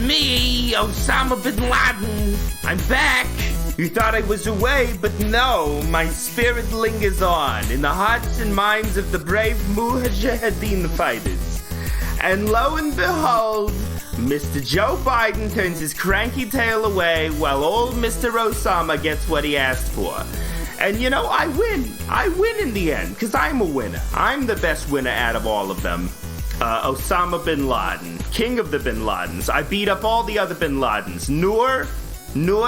me, Osama bin Laden. I'm back. You thought I was away, but no, my spirit lingers on in the hearts and minds of the brave Mujahideen fighters. And lo and behold, Mr. Joe Biden turns his cranky tail away while old Mr. Osama gets what he asked for. And you know, I win. I win in the end, because I'm a winner. I'm the best winner out of all of them. Osama bin Laden, king of the bin Ladens. I beat up all the other bin Ladens. Noor,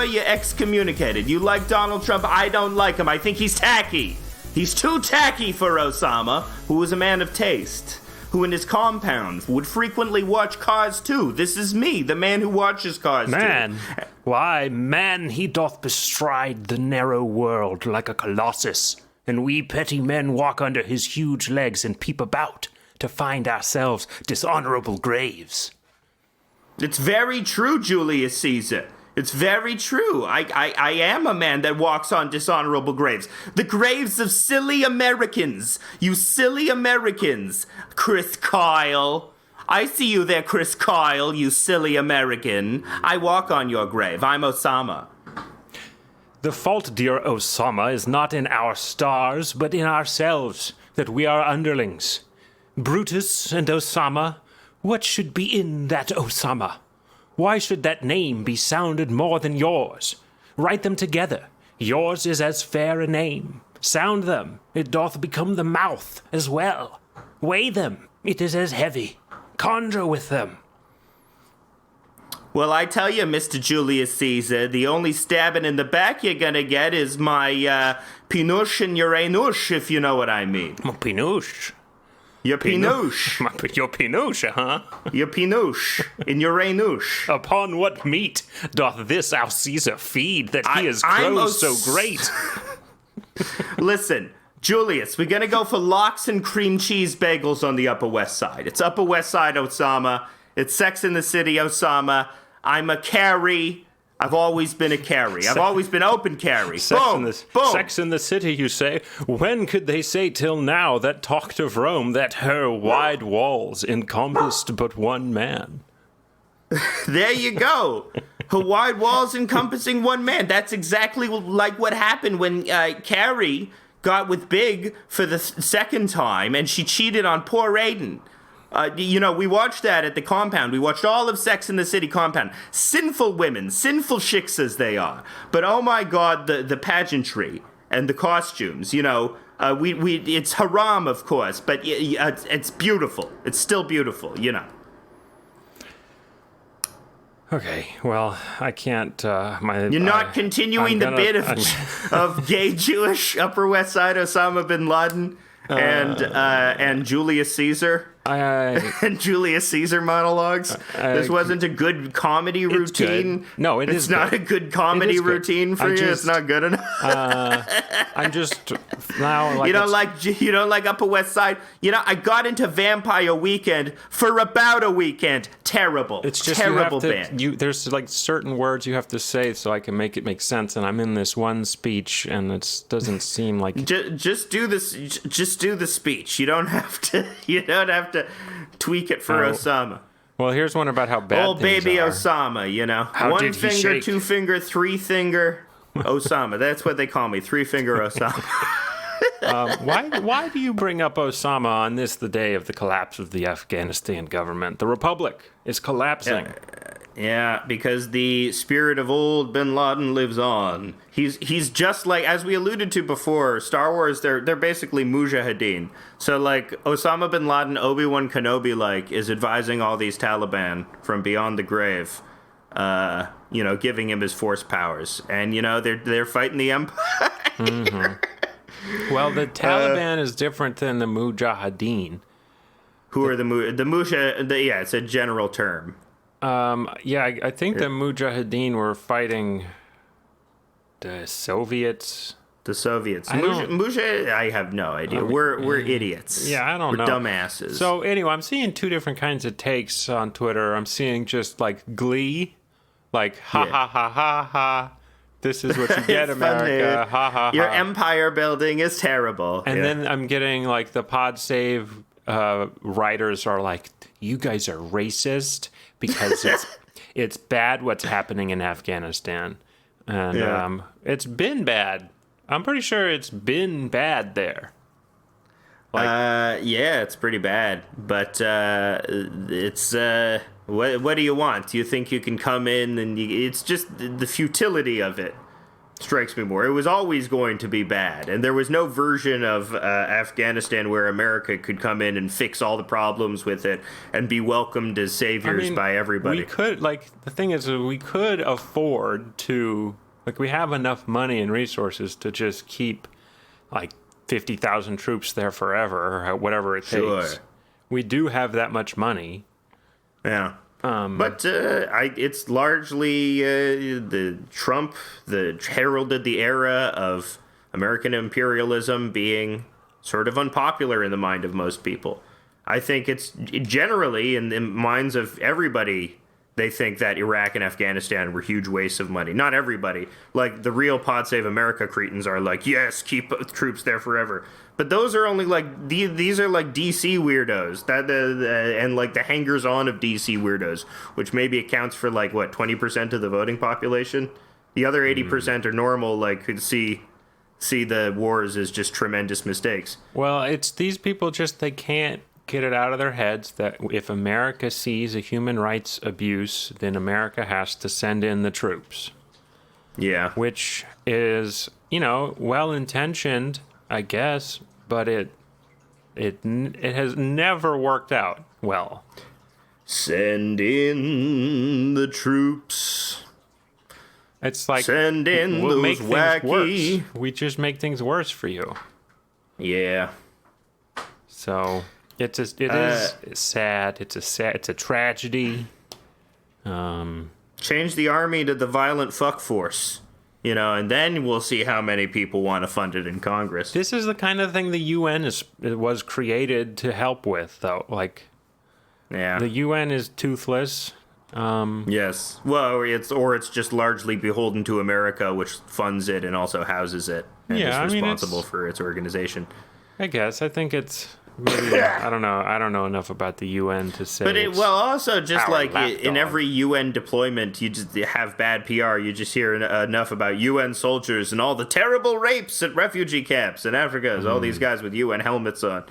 you're excommunicated. You like Donald Trump? I don't like him. I think he's tacky. He's too tacky for Osama, who was a man of taste, who in his compound would frequently watch Cars 2. This is me, the man who watches Cars 2. Man, he doth bestride the narrow world like a colossus, and we petty men walk under his huge legs and peep about to find ourselves dishonorable graves. It's very true, Julius Caesar. It's very true. I am a man that walks on dishonorable graves. The graves of silly Americans. You silly Americans. Chris Kyle. I see you there, Chris Kyle, you silly American. I walk on your grave. I'm Osama. The fault, dear Osama, is not in our stars, but in ourselves, that we are underlings. Brutus and Osama, what should be in that Osama? Why should that name be sounded more than yours? Write them together. Yours is as fair a name. Sound them. It doth become the mouth as well. Weigh them. It is as heavy. Conjure with them. Well, I tell you, Mr. Julius Caesar, the only stabbing in the back you're gonna get is my pinouche and your anouche, if you know what I mean. My pinouche? Your pinouche. Your pinouche, huh? Your pinouche in your anouche. Upon what meat doth this our Caesar feed that he is grows so great? Listen, Julius, we're gonna go for lox and cream cheese bagels on the Upper West Side. It's Upper West Side, Osama. It's Sex in the City, Osama. I'm a carry. I've always been a carry. I've always been open carry. Boom. Sex in the City, you say? When could they say till now that talked of Rome, that her wide walls encompassed but one man? There you go. Her wide walls encompassing one man. That's exactly like what happened when Carrie got with Big for the second time, and she cheated on poor Aiden. We watched that at the compound. We watched all of Sex in the City compound. Sinful women, sinful chicks as they are. But oh my God, the pageantry and the costumes, it's haram, of course, but it's beautiful. It's still beautiful, Okay, well, I can't, You're not continuing the bit of gay Jewish Upper West Side Osama bin Laden and Julius Caesar? And Julius Caesar monologues. This wasn't a good comedy routine. Good. No, it's not good. a good comedy routine for you. It's not good enough. I'm just now like you don't like Upper West Side. I got into Vampire Weekend for about a weekend. Terrible. It's just terrible band. There's like certain words you have to say so I can make it make sense. And I'm in this one speech, and it doesn't seem like just do this. Just do the speech. You don't have to. You don't have to tweak it for Osama. Well, here's one about how bad old things baby are. Osama, How one did he finger, shake? 2 finger, 3 finger Osama. That's what they call me, 3 finger Osama. Why do you bring up Osama on this, the day of the collapse of the Afghanistan government? The Republic is collapsing. Yeah, because the spirit of old Bin Laden lives on. He's just like, as we alluded to before, Star Wars, they're basically mujahideen. So like Osama bin Laden, Obi-Wan Kenobi is advising all these Taliban from beyond the grave, giving him his force powers. And they're fighting the empire. Mm-hmm. Well, the Taliban is different than the mujahideen. Who are the mujahideen? Yeah, it's a general term. I think the Mujahideen were fighting the Soviets. The Soviets. I have no idea. We're idiots. Yeah, I don't know. We're dumbasses. So anyway, I'm seeing two different kinds of takes on Twitter. I'm seeing just like glee, like ha ha ha ha ha. This is what you get, America. Ha ha ha. Your empire building is terrible. And then I'm getting like the Pod Save writers are like, you guys are racist because it's bad what's happening in Afghanistan. And it's been bad. I'm pretty sure it's been bad there. Yeah, it's pretty bad. But it's... What do you want? Do you think you can come in and... It's just the futility of it strikes me more. It was always going to be bad. And there was no version of Afghanistan where America could come in and fix all the problems with it and be welcomed as saviors by everybody. We could, the thing is, we could afford to... we have enough money and resources to just keep, 50,000 troops there forever, or whatever it takes. We do have that much money. Yeah. But it's largely the Trump that heralded the era of American imperialism being sort of unpopular in the mind of most people. I think it's generally in the minds of everybody. They think that Iraq and Afghanistan were huge wastes of money. Not everybody. The real Pod Save America cretins are yes, keep troops there forever. But those are only these are DC weirdos and the hangers-on of DC weirdos, which maybe accounts for 20% of the voting population. The other 80% are normal, could see the wars as just tremendous mistakes. Well, it's these people they can't get it out of their heads that if America sees a human rights abuse, then America has to send in the troops. Yeah. Which is, well-intentioned, I guess, but it has never worked out well. Send in the troops. It's send in we'll those make wacky... things worse. We just make things worse for you. Yeah. So... It is sad. It's a tragedy. Change the army to the violent fuck force, and then we'll see how many people want to fund it in Congress. This is the kind of thing the UN was created to help with, though. The UN is toothless. Yes. Well, it's just largely beholden to America, which funds it and also houses it, and is responsible for its organization. I guess. I think it's... Maybe, I don't know enough about the UN to say. But also just in every UN deployment, you just have bad PR. You just hear enough about UN soldiers and all the terrible rapes at refugee camps in Africa. All these guys with UN helmets on.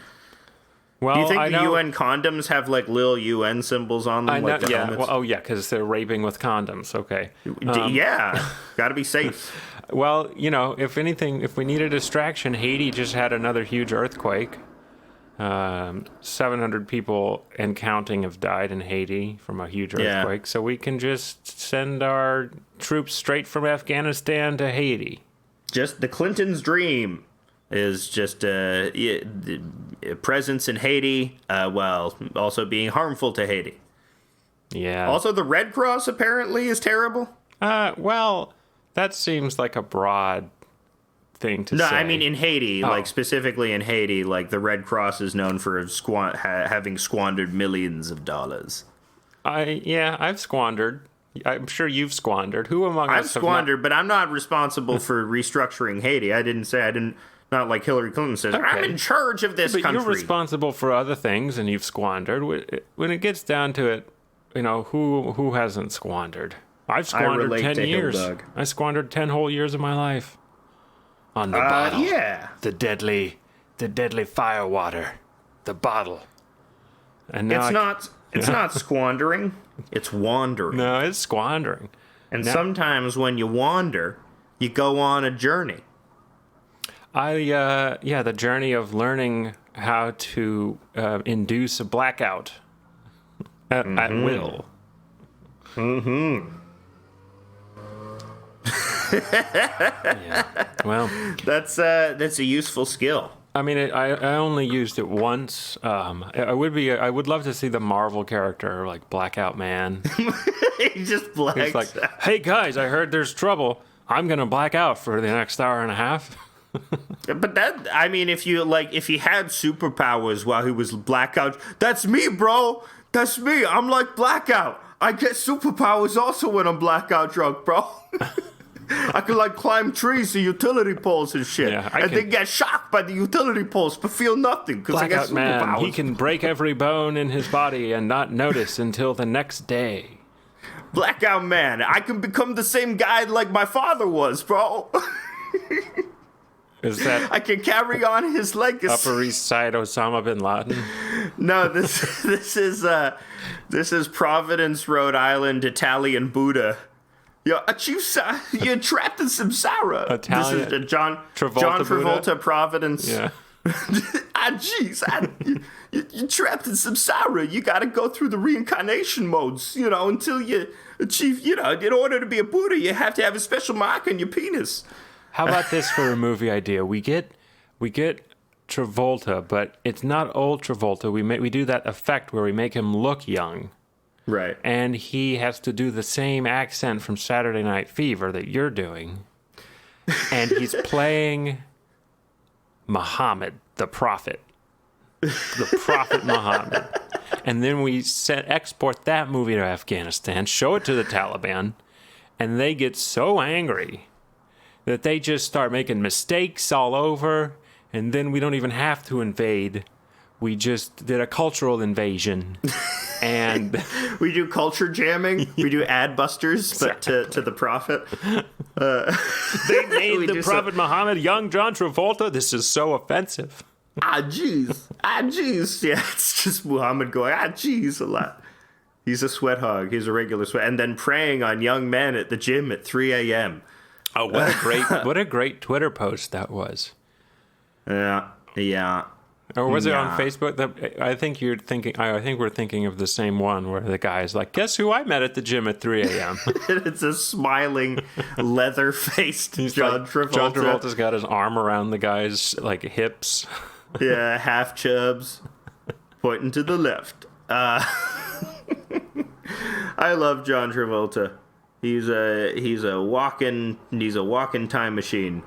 Well, do you think the UN condoms have little UN symbols on them? Helmets? Well, because they're raping with condoms. Okay. Yeah, got to be safe. Well, if anything, if we need a distraction, Haiti just had another huge earthquake. 700 people and counting have died in Haiti from a huge earthquake. So we can just send our troops straight from Afghanistan to Haiti. Just the Clintons' dream is just presence in Haiti, while also being harmful to Haiti. Yeah. Also, the Red Cross apparently is terrible. Well, that seems like a broad thing to say. No, I mean in Haiti, specifically in Haiti, the Red Cross is known for having squandered millions of dollars. I've squandered. I'm sure you've squandered. Who among us I've squandered, but I'm not responsible for restructuring Haiti. Not like Hillary Clinton says, okay. I'm in charge of this country. But you're responsible for other things, and you've squandered. When it gets down to it, who hasn't squandered? I've squandered 10 years. I squandered 10 whole years of my life. On the bottle. Yeah. The deadly fire water. The bottle. And now it's not squandering. It's wandering. No, it's squandering. And sometimes when you wander, you go on a journey. The journey of learning how to induce a blackout at will. Mm-hmm. Yeah. Well, that's a useful skill. I mean, I only used it once. I would love to see the Marvel character Blackout Man. He just blacks. He's like, hey guys, I heard there's trouble. I'm gonna black out for the next hour and a half. But if he had superpowers while he was blackout, that's me, bro. That's me. I'm like Blackout. I get superpowers also when I'm blackout drunk, bro. I can climb trees to utility poles and shit, then get shocked by the utility poles but feel nothing because I get superpowers. Man, he can break every bone in his body and not notice until the next day. Blackout man. I can become the same guy like my father was, bro. Is that I can carry on his legacy. Upper East Side Osama bin Laden? No, this is Providence, Rhode Island, Italian Buddha. You're trapped in samsara. Italian. This is John Travolta Travolta, Providence. Yeah. Jeez, you're trapped in samsara. You got to go through the reincarnation modes, until you achieve. In order to be a Buddha, you have to have a special mark on your penis. How about this for a movie idea? We get Travolta, but it's not old Travolta. We do that effect where we make him look young. Right. And he has to do the same accent from Saturday Night Fever that you're doing. And he's playing Muhammad, the prophet. The prophet Muhammad. And then we export that movie to Afghanistan, show it to the Taliban, and they get so angry that they just start making mistakes all over, and then we don't even have to invade. We just did a cultural invasion. And we do culture jamming. We do ad busters, but to the prophet. They made the prophet Muhammad young John Travolta. This is so offensive. Jeez. Yeah, it's just Muhammad going, jeez, a lot. He's a sweat hog. He's a regular sweat. And then preying on young men at the gym at 3 a.m. Oh, what a great Twitter post that was. Yeah. Or was it on Facebook? I think we're thinking of the same one where the guy is like, "Guess who I met at the gym at 3 a.m." It's a smiling, leather-faced John Travolta. John Travolta's got his arm around the guy's hips. Yeah, half chubs, pointing to the left. I love John Travolta. He's a walking time machine.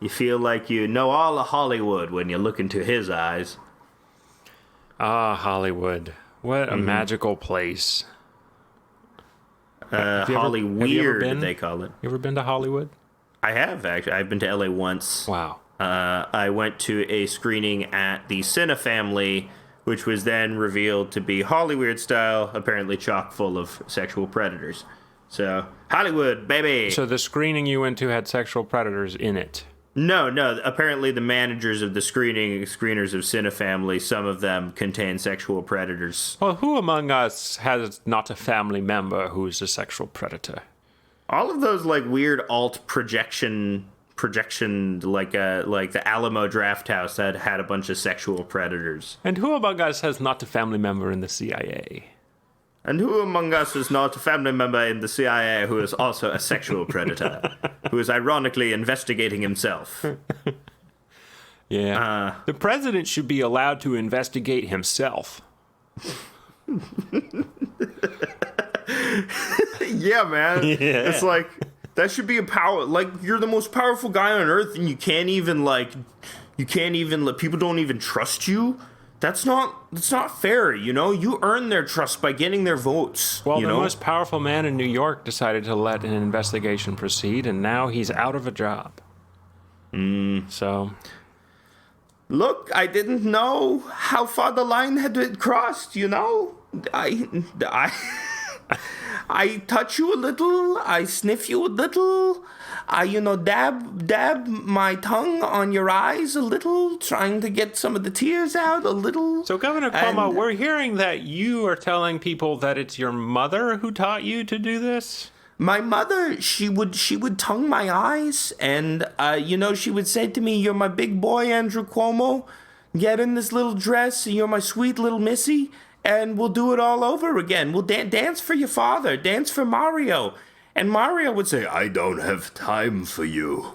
You feel like you know all of Hollywood when you look into his eyes. Ah, Hollywood. What a magical place. Hollyweird, they call it. You ever been to Hollywood? I have, actually. I've been to LA once. Wow. I went to a screening at the Cine Family, which was then revealed to be Hollyweird style, apparently chock full of sexual predators. So, Hollywood, baby! So the screening you went to had sexual predators in it? No. Apparently the managers of the screeners of Cine Family, some of them contain sexual predators. Well, who among us has not a family member who is a sexual predator? All of those weird alt projection like the Alamo Draft House that had a bunch of sexual predators. And who among us has not a family member in the CIA? And who among us is not a family member in the CIA who is also a sexual predator, who is ironically investigating himself? Yeah. The president should be allowed to investigate himself. Yeah, man. Yeah. It's that should be a power. You're the most powerful guy on earth, and you can't even people don't even trust you. That's not fair, You earn their trust by getting their votes. Well, the most powerful man in New York decided to let an investigation proceed, and now he's out of a job. So, look, I didn't know how far the line had been crossed. I touch you a little. I sniff you a little. I, dab my tongue on your eyes a little, trying to get some of the tears out a little. So, Governor Cuomo, we're hearing that you are telling people that it's your mother who taught you to do this? My mother, she would tongue my eyes, and, she would say to me, "You're my big boy, Andrew Cuomo. Get in this little dress, you're my sweet little missy, and we'll do it all over again. We'll dance for your father, dance for Mario." And Mario would say, "I don't have time for you."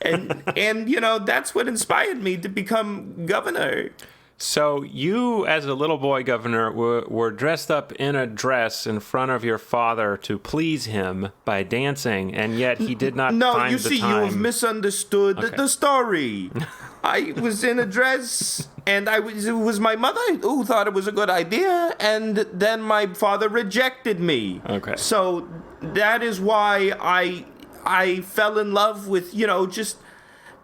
and that's what inspired me to become governor. So you, as a little boy governor, were dressed up in a dress in front of your father to please him by dancing, and yet he did not find the time. No, you see, you have misunderstood the story. I was in a dress, and it was my mother who thought it was a good idea, and then my father rejected me. Okay. So that is why I fell in love with, just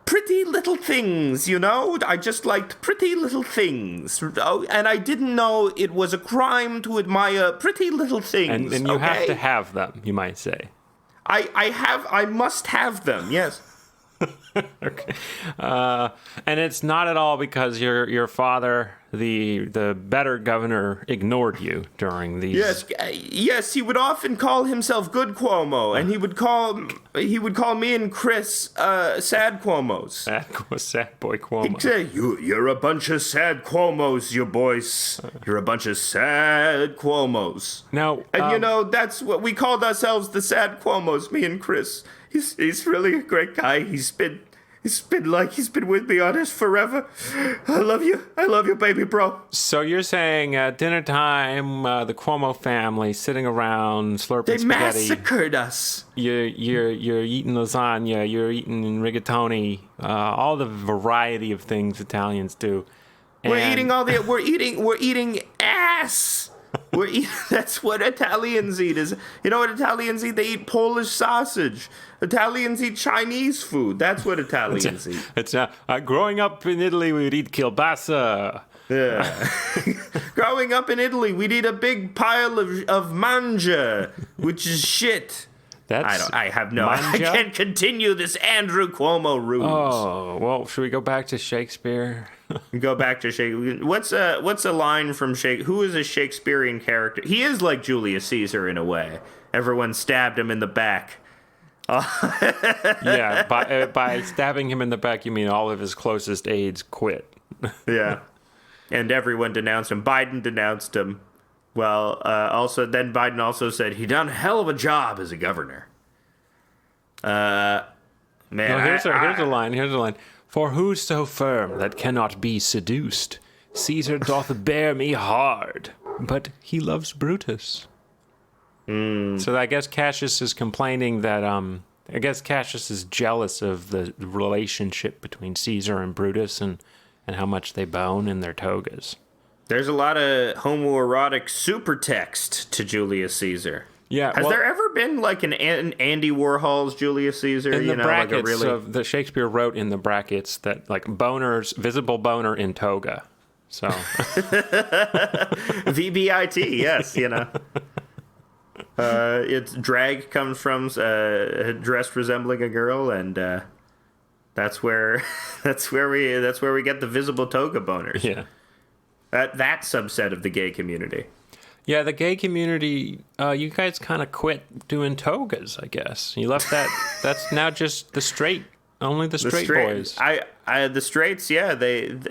pretty little things, you know? I just liked pretty little things. Oh, and I didn't know it was a crime to admire pretty little things. And you have to have them, you might say. I must have them, yes. Okay. And it's not at all because your father, the better governor, ignored you during these. Yes, he would often call himself Good Cuomo, and he would call me and Chris Sad Cuomos. Sad boy Cuomo. He'd say, "You're a bunch of sad Cuomos, you boys. You're a bunch of sad Cuomos." Now, and that's what we called ourselves, the Sad Cuomos. Me and Chris. He's really a great guy. He's been with me on this forever. I love you, baby bro. So you're saying at dinner time, the Cuomo family sitting around slurping they spaghetti. massacred us. You're eating lasagna. You're eating rigatoni. All the variety of things Italians do. We're eating ass. That's what Italians eat. You know what Italians eat? They eat Polish sausage. Italians eat Chinese food. That's what Italians eat. It's growing up in Italy, we'd eat kielbasa. Yeah. Growing up in Italy, we'd eat a big pile of manja, which is shit. I can't continue this Andrew Cuomo ruse. Oh, well, should we go back to Shakespeare? Go back to Shakespeare. What's a line from Shakespeare? Who is a Shakespearean character? He is like Julius Caesar in a way. Everyone stabbed him in the back. Yeah, by stabbing him in the back, you mean all of his closest aides quit. Yeah, and everyone denounced him. Biden denounced him. Well, then Biden also said he done a hell of a job as a governor. Man, here's a line. For who's so firm that cannot be seduced? Caesar doth bear me hard, but he loves Brutus. So I guess Cassius is complaining that I guess Cassius is jealous of the relationship between Caesar and Brutus and how much they bone in their togas. There's a lot of homoerotic supertext to Julius Caesar. Yeah, Has there ever been like an Andy Warhol's Julius Caesar? In the brackets of the Shakespeare wrote in the brackets that like boners, visible boner in toga. So VBIT, yes, It's drag comes from dressed resembling a girl, and that's where we get the visible toga boners. Yeah. That subset of the gay community. Yeah, the gay community, you guys kind of quit doing togas, I guess. You left that. That's now just only the straight boys. The straights, yeah. That's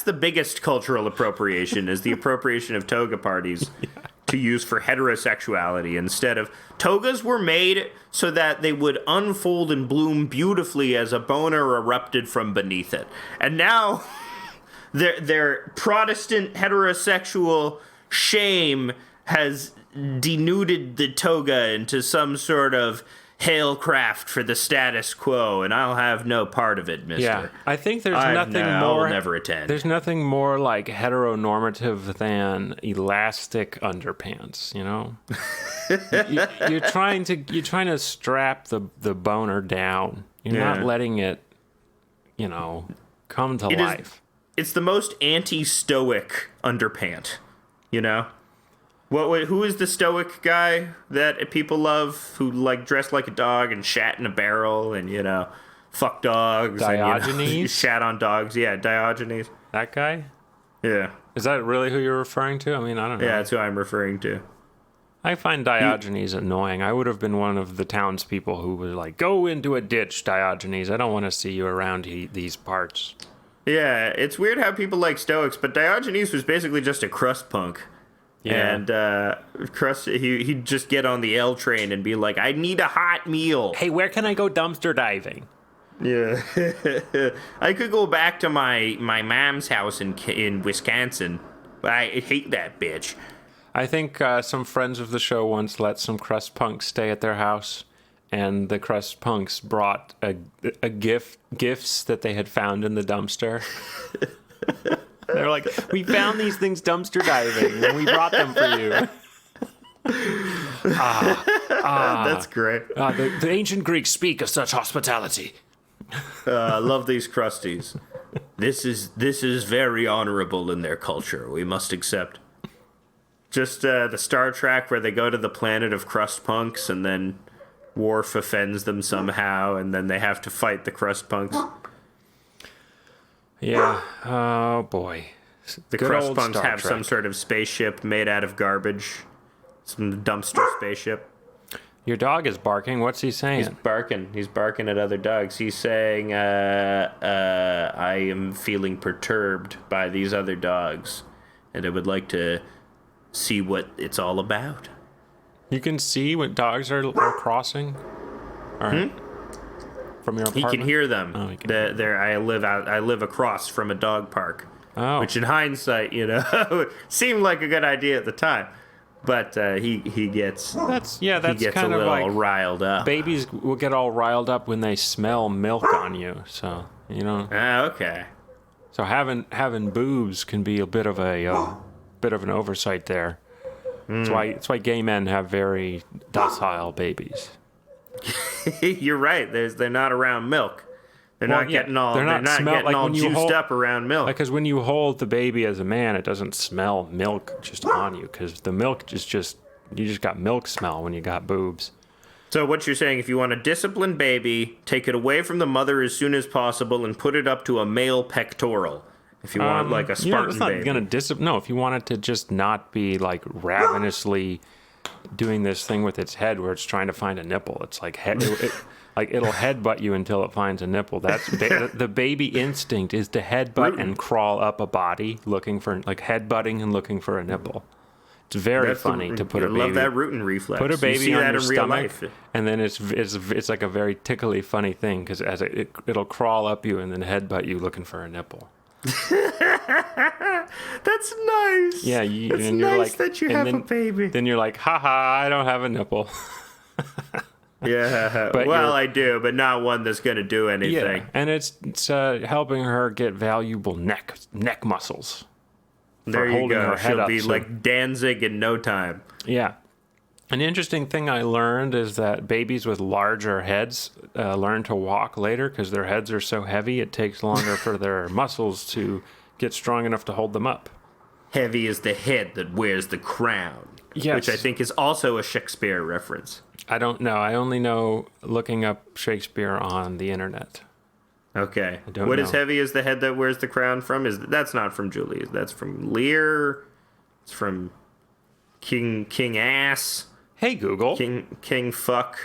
the biggest cultural appropriation is the appropriation of toga parties to use for heterosexuality instead of togas were made so that they would unfold and bloom beautifully as a boner erupted from beneath it, and now. Their Protestant heterosexual shame has denuded the toga into some sort of hail craft for the status quo, and I'll have no part of it, mister. Yeah, I think there's nothing more... I'll never attend. There's nothing more, like, heteronormative than elastic underpants, you know? You're trying to strap the boner down. You're not letting it, come to life. It's the most anti-stoic underpant, Who is the stoic guy that people love who like dressed like a dog and shat in a barrel and fuck dogs? Diogenes? And, shat on dogs. Yeah, Diogenes. That guy? Yeah. Is that really who you're referring to? I mean, I don't know. Yeah, that's who I'm referring to. I find Diogenes annoying. I would have been one of the townspeople who was like, go into a ditch, Diogenes. I don't want to see you around these parts. Yeah, it's weird how people like Stoics, but Diogenes was basically just a crust punk. Yeah. And he'd just get on the L train and be like, I need a hot meal. Hey, where can I go dumpster diving? Yeah. I could go back to my mom's house in Wisconsin. I hate that bitch. I think some friends of the show once let some crust punks stay at their house. And the crust punks brought gifts that they had found in the dumpster. They're like, we found these things dumpster diving, and we brought them for you. That's great. The ancient Greeks speak of such hospitality. I love these crusties. This is very honorable in their culture. We must accept. Just the Star Trek where they go to the planet of crust punks and then Worf offends them somehow and then they have to fight the crust punks. Yeah. Oh boy. The Good crust old punks Star have Trek. some sort of spaceship made out of garbage. Some dumpster spaceship. Your dog is barking. What's he saying? He's barking. He's barking at other dogs. He's saying, I am feeling perturbed by these other dogs, and I would like to see what it's all about. You can see what dogs are crossing? All right. From your apartment? He can hear them. Oh, he can hear I live across from a dog park, Oh. which in hindsight, seemed like a good idea at the time. But he gets That's he gets a kind of little like riled up. babies will get all riled up when they smell milk on you. So, Okay. So having boobs can be a bit of an oversight there. That's why gay men have very docile babies. You're right. They're not around milk. They're not getting all juiced up around milk. Because when you hold the baby as a man, it doesn't smell milk just on you. Because the milk is you just got milk smell when you got boobs. So what you're saying, if you want a disciplined baby, take it away from the mother as soon as possible and put it up to a male pectoral. If you want like a Spartan it's not baby. gonna No, if you want it to just not be like ravenously doing this thing with its head where it's trying to find a nipple. It's like it'll headbutt you until it finds a nipple. That's the baby instinct is to headbutt and crawl up a body looking for headbutting and looking for a nipple. It's very funny to put a baby. I love that rooting reflex. Put a baby you see on that your in real stomach, life. and then it's like a very tickly funny thing because as it'll crawl up you and then headbutt you looking for a nipple. That's nice. Yeah, it's nice that you have a baby. Then you're like, haha, I don't have a nipple. Yeah, I do, but not one that's going to do anything. Yeah, and it's helping her get valuable neck muscles. There you go. She'll be so, like Danzig in no time. Yeah. An interesting thing I learned is that babies with larger heads learn to walk later because their heads are so heavy. It takes longer for their muscles to get strong enough to hold them up. Heavy is the head that wears the crown. Yes. Which I think is also a Shakespeare reference. I don't know. I only know looking up Shakespeare on the internet. Okay. don't What know. is heavy is the head that wears the crown from? That's not from Julius. That's from Lear. It's from King Ass. Hey, Google. King Fuck.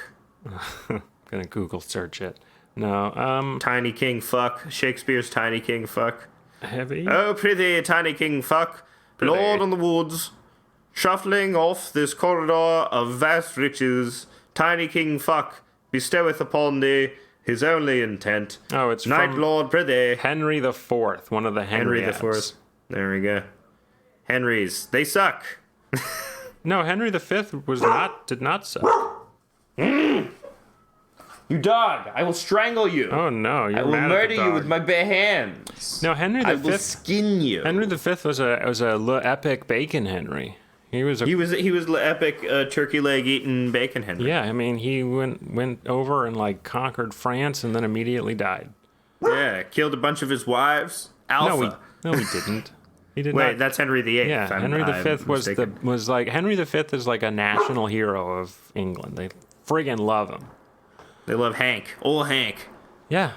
I'm going to Google search it. No. Tiny King Fuck. Shakespeare's Tiny King Fuck. Heavy? Oh, prithee, Tiny King Fuck. Lord in the woods. Shuffling off this corridor of vast riches. Tiny King Fuck bestoweth upon thee his only intent. Oh, it's Knight from Lord prithee. Henry the Fourth, one of the Henry the Henriettes. Fourth. There we go. Henrys. They suck. No, Henry the Fifth did not suck. You dog! I will strangle you. Oh no, you're I will mad at murder the you dog. with my bare hands. No, Henry I the will Fifth. skin you. Henry the Fifth was a epic bacon Henry. He was He was epic turkey leg eating bacon Henry. Yeah, I mean he went over and conquered France and then immediately died. Yeah, killed a bunch of his wives. Alpha. No, he didn't. He did Wait, not. that's Henry VIII. Yeah, Henry V Henry V is like a national hero of England. They friggin' love him. They love Hank. Old Hank. Yeah.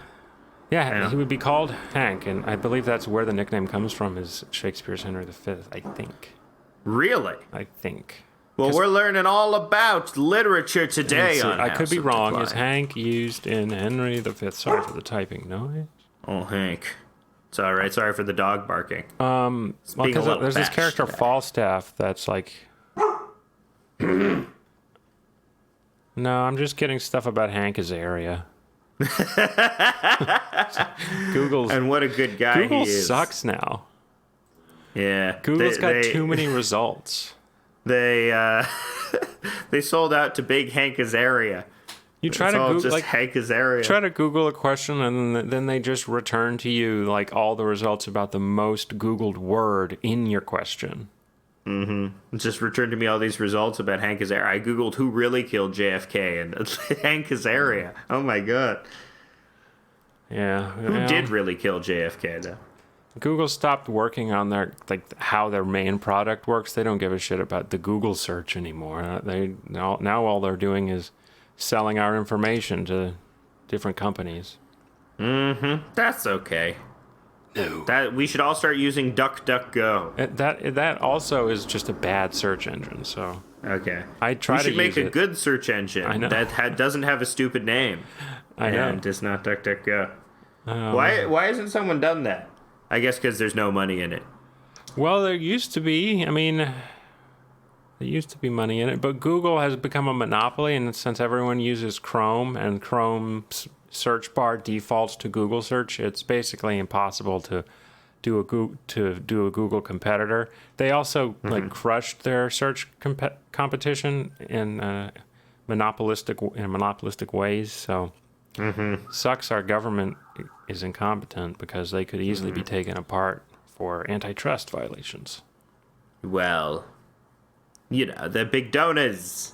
Yeah. He would be called Hank, and I believe that's where the nickname comes from, is Shakespeare's Henry V, I think. Really? I think. Well, we're learning all about literature today on I could House be of wrong. Decline. Is Hank used in Henry V? Sorry for the typing. No? Oh, Hank. It's all right. Sorry for the dog barking. Well, because there's this character Falstaff that's like... No, I'm just getting stuff about Hank Azaria. Google's... And what a good guy Google he is. sucks now. Yeah. Google's got too many results. They sold out to Big Hank Azaria. You try It's to all Google just Hank Azaria. Try to Google a question and then they just return to you all the results about the most Googled word in your question. Mm-hmm. Just returned to me all these results about Hank Azaria. I Googled who really killed JFK and Hank Azaria. Oh my god. Yeah. Who did really kill JFK, though? Google stopped working on their how their main product works. They don't give a shit about the Google search anymore. They now all they're doing is selling our information to different companies. That's okay. No. That we should all start using DuckDuckGo. That also is just a bad search engine. So Okay. I try we to should make use a it. good search engine I know. that doesn't have a stupid name. I know. And is not DuckDuckGo. Why hasn't someone done that? I guess because there's no money in it. Well, there used to be. I mean, there used to be money in it, but Google has become a monopoly, and since everyone uses Chrome and Chrome's search bar defaults to Google search, it's basically impossible to do a Google competitor. They also crushed their search competition in monopolistic ways. So sucks our government is incompetent because they could easily be taken apart for antitrust violations. Well, the big donors,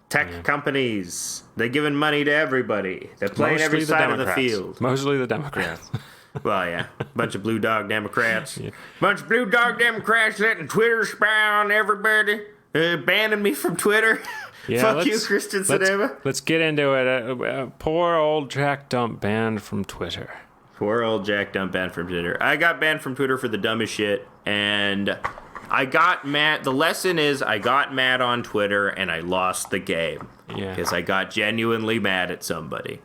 tech companies, they're giving money to everybody. They're playing Mostly every the side of the Democrats. field. Mostly the Democrats. Well, yeah. Bunch of blue dog Democrats. Bunch of blue dog Democrats letting Twitter spy on everybody. Banning me from Twitter. Yeah, Fuck you, Kristen Sinema. Let's get into it. Poor old Jack Dump banned from Twitter. Poor old Jack Dump banned from Twitter. I got banned from Twitter for the dumbest shit, and I got mad. The lesson is I got mad on Twitter, and I lost the game. Yeah. Because I got genuinely mad at somebody.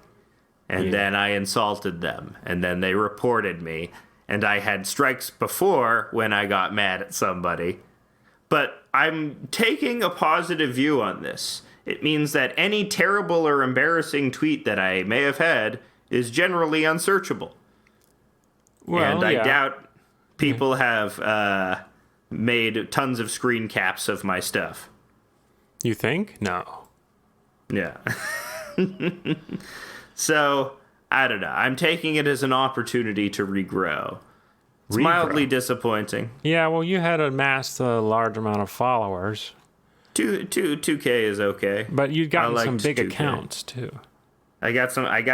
And then I insulted them, and then they reported me. And I had strikes before when I got mad at somebody. But I'm taking a positive view on this. It means that any terrible or embarrassing tweet that I may have had is generally unsearchable. Well, And I doubt people have made tons of screen caps of my stuff. You think? No. Yeah. So, I don't know. I'm taking it as an opportunity to regrow. It's mildly disappointing. Yeah, well, you had amassed a large amount of followers. 2K is okay. But you'd gotten some big 2K. accounts, too. I got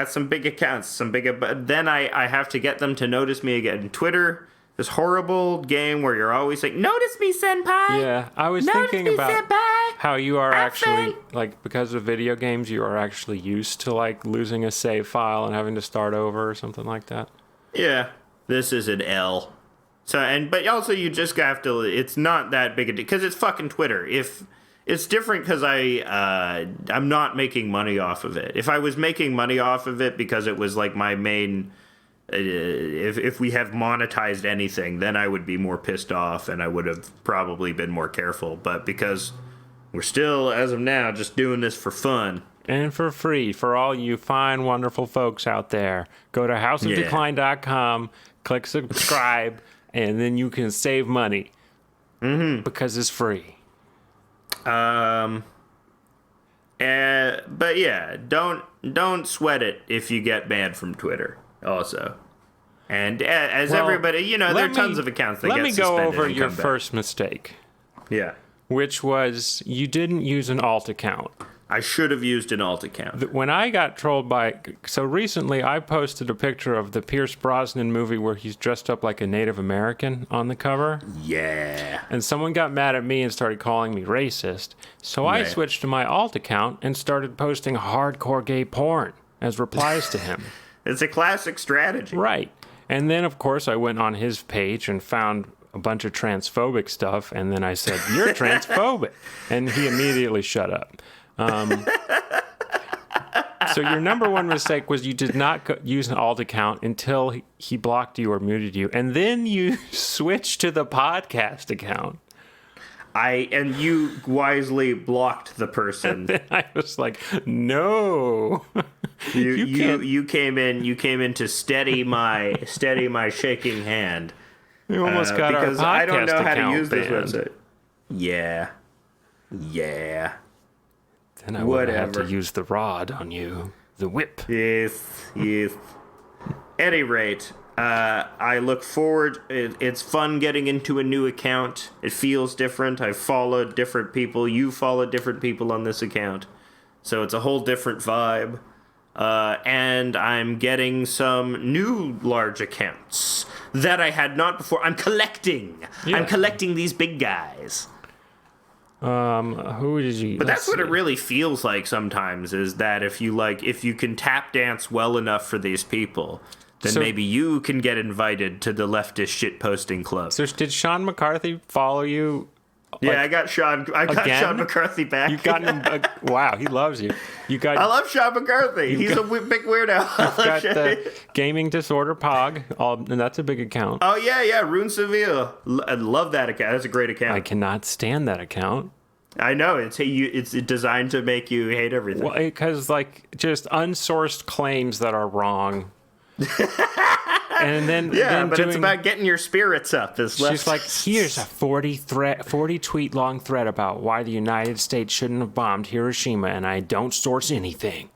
some big accounts, but then I have to get them to notice me again. Twitter, this horrible game where you're always like, "Notice me, senpai." Yeah, I was Notice thinking me, about senpai. how you are actually, Alfred. because of video games, you are actually used to, losing a save file and having to start over or something like that. Yeah, this is an L. So, but also you just have to, it's not that big a deal, because it's fucking Twitter. If it's different because I'm not making money off of it. If I was making money off of it because it was like my main, if we have monetized anything, then I would be more pissed off and I would have probably been more careful. But because we're still, as of now, just doing this for fun. And for free, for all you fine, wonderful folks out there, go to houseofdecline.com, click subscribe, and then you can save money. Because it's free. But yeah, don't sweat it if you get banned from Twitter. Also, and everybody, there are tons of accounts that get suspended. Let me go over and your come back. first mistake, Yeah, which was you didn't use an alt account. I should have used an alt account. When I got trolled so recently I posted a picture of the Pierce Brosnan movie where he's dressed up like a Native American on the cover. Yeah, And someone got mad at me and started calling me racist. So I Right. switched to my alt account and started posting hardcore gay porn as replies to him. it's a classic strategy. Right. And then, of course, I went on his page and found a bunch of transphobic stuff. And then I said, "You're transphobic." And he immediately shut up. So your number one mistake was you did not use an alt account until he blocked you or muted you. And then you switched to the podcast account. And you wisely blocked the person. Then I was like, no. You came in to steady my shaking hand. You almost got our because podcast I don't know how to account use this banned. website. Yeah. Then I would have had to Whatever. use the rod on you. The whip. Yes. Any rate, I look forward. It's fun getting into a new account. It feels different. I've followed different people. You followed different people on this account. So it's a whole different vibe. and I'm getting some new large accounts that I had not before. I'm collecting. Yeah. I'm collecting these big guys. Who did you? But that's what it really feels like sometimes, is that if you can tap dance well enough for these people, then maybe you can get invited to the leftist shitposting club. So did Sean McCarthy follow you? Yeah, I got Sean McCarthy back. You got him. Wow, he loves you. I love Sean McCarthy. He's a big weirdo. You've got the Gaming Disorder Pog, and that's a big account. Oh yeah, Rune Seville. I love that account. That's a great account. I cannot stand that account. I know it's designed to make you hate everything. Well, because just unsourced claims that are wrong. And then it's about getting your spirits up. She's like, here's a 40 tweet long thread about why the United States shouldn't have bombed Hiroshima, and I don't source anything.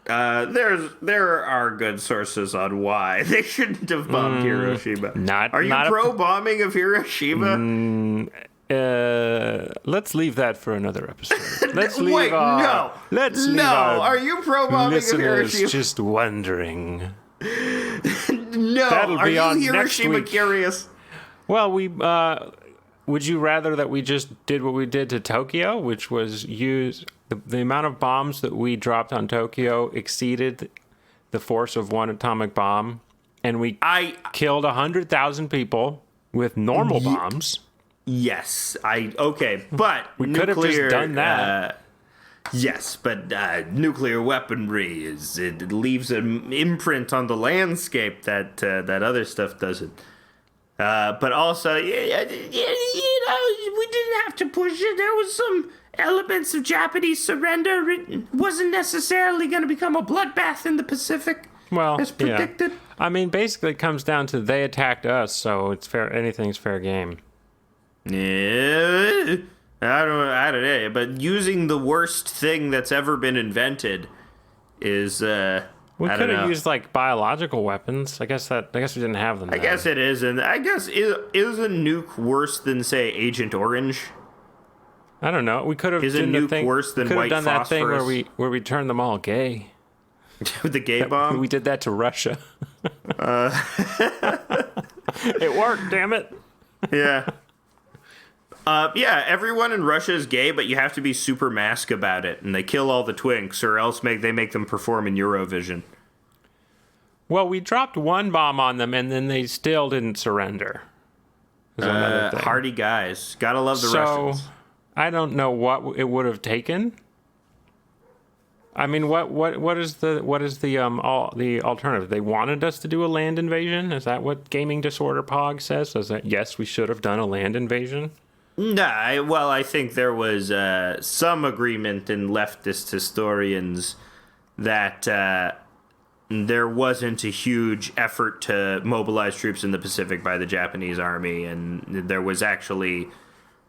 There are good sources on why they shouldn't have bombed Hiroshima. Are you pro bombing of Hiroshima? Let's leave that for another episode. Wait, no. Are you pro bombing of Hiroshima? Just wondering. No, That'll be are on you Hiroshima curious? Well, would you rather that we just did what we did to Tokyo, which was use the amount of bombs that we dropped on Tokyo exceeded the force of one atomic bomb, and we killed 100,000 people with normal bombs? Yes, but we could have just done that. Yes, but nuclear weaponry it leaves an imprint on the landscape that other stuff doesn't. But also, we didn't have to push it. There was some elements of Japanese surrender. It wasn't necessarily going to become a bloodbath in the Pacific. Well, as predicted. Yeah. I mean, basically, it comes down to they attacked us, so it's fair. Anything's fair game. Yeah. I don't know, but using the worst thing that's ever been invented is we could have used biological weapons. I guess we didn't have them. I guess it is, and I guess is a nuke worse than, say, Agent Orange? I don't know. We could have. Is a nuke worse than white phosphorus? We could have done that thing where we turned them all gay. With the gay bomb? We did that to Russia. It worked. Damn it. Yeah. Everyone in Russia is gay, but you have to be super mask about it, and they kill all the twinks, or else they make them perform in Eurovision. Well, we dropped one bomb on them, and then they still didn't surrender. Hardy guys. Gotta love the Russians. I don't know what it would have taken. I mean, what is the alternative? They wanted us to do a land invasion? Is that what Gaming Disorder Pog says? Is that yes, we should have done a land invasion? Nah, I think there was some agreement in leftist historians that there wasn't a huge effort to mobilize troops in the Pacific by the Japanese army, and there was actually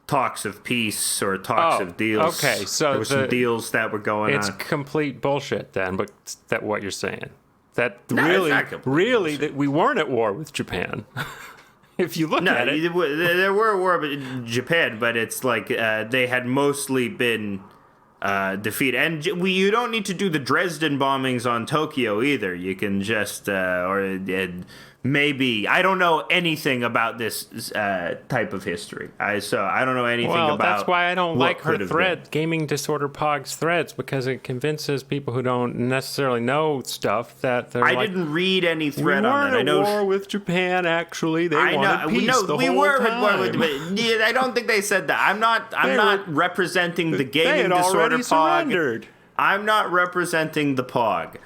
talks of peace or talks of deals. Okay, so there were some deals that were going on. It's complete bullshit then, but that what you're saying. That really, that we weren't at war with Japan. If you look at it. There were a war with Japan, but it's like they had mostly been defeated. And you don't need to do the Dresden bombings on Tokyo either. You can just, maybe, I don't know anything about this type of history. So I don't know anything about. Well, that's why I don't like her thread, Gaming Disorder Pog's threads, because it convinces people who don't necessarily know stuff that they're didn't read any thread on that. We weren't at war with Japan, actually. They wanted peace the whole time. We were at war with Japan. Yeah, I don't think they said that. I'm not representing the Gaming Disorder Pog. Surrendered. I'm not representing the Pog.